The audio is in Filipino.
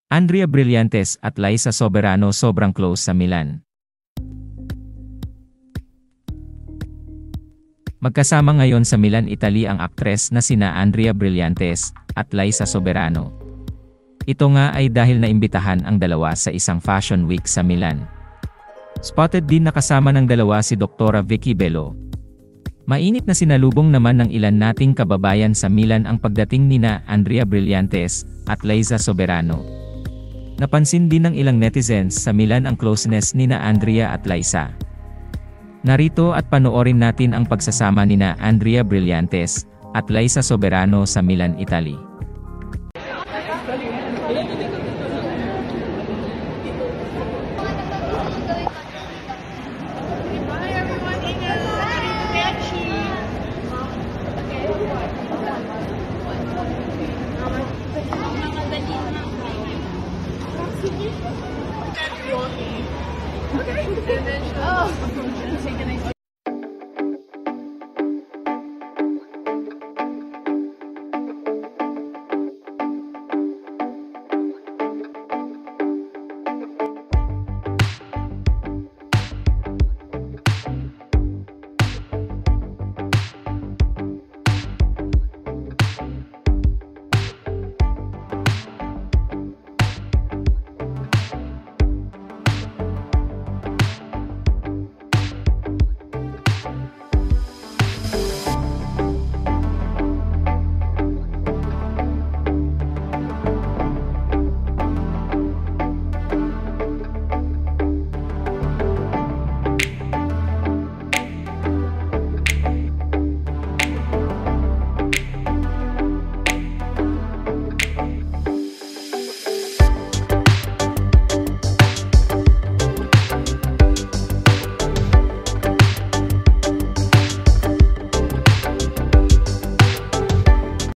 Andrea Brillantes at Liza Soberano sobrang close sa Milan. Magkasama ngayon sa Milan, Italy ang aktres na sina Andrea Brillantes at Liza Soberano. Ito nga ay dahil naimbitahan ang dalawa sa isang fashion week sa Milan. Spotted din nakasama ng dalawa si Doktora Vicky Bello. Mainit na sinalubong naman ng ilan nating kababayan sa Milan ang pagdating nina Andrea Brillantes at Liza Soberano. Napansin din ng ilang netizens sa Milan ang closeness nina Andrea at Liza. Narito at panoorin natin ang pagsasama nina Andrea Brillantes at Liza Soberano sa Milan, Italy. Oh.